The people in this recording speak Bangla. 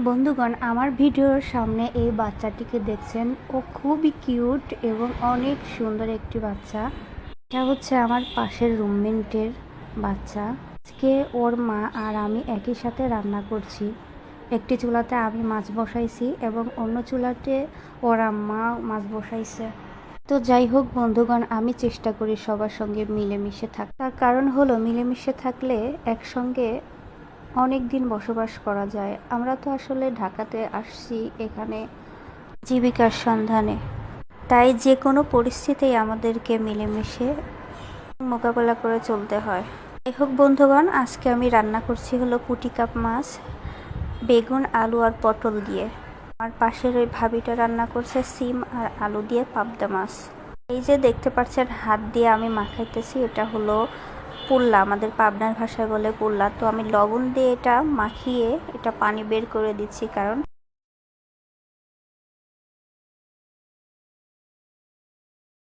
বন্ধুগণ, আমার ভিডিওর সামনে এই বাচ্চাটিকে দেখছেন। ও খুবই কিউট এবং অনেক সুন্দর একটি বাচ্চা। এটা হচ্ছে আমার পাশের রুমমেটের বাচ্চা। আজকে ওর মা আর আমি একই সাথে রান্না করছি। একটি চুলাতে আমি মাছ বসাইছি এবং অন্য চুলাতে ওর আম্মা মাছ বসাইছে। তো যাই হোক বন্ধুগণ, আমি চেষ্টা করি সবার সঙ্গে মিলেমিশে থাকার। তার কারণ হলো মিলেমিশে থাকলে একসঙ্গে অনেক দিন বসবাস করা যায়। আমরা তো আসলে ঢাকাতে আসছি এখানে জীবিকার সন্ধানে, তাই যে কোনো পরিস্থিতিই আমাদেরকে মিলেমিশে মোকাবেলা করে চলতে হয়। যাই হোক বন্ধুগণ, আজকে আমি রান্না করছি হলো পুঁটি কাপ মাছ, বেগুন, আলু আর পটল দিয়ে। আমার পাশের ওই ভাবিটা রান্না করছে সিম আর আলু দিয়ে পাবদা মাছ। এই যে দেখতে পাচ্ছেন হাত দিয়ে আমি মাখাইতেছি, এটা হলো পুল্লা, আমাদের পাবনার ভাষায় বলে পুল্লা। তো আমি লবণ দিয়ে এটা মাখিয়ে এটা পানি বের করে দিচ্ছি, কারণ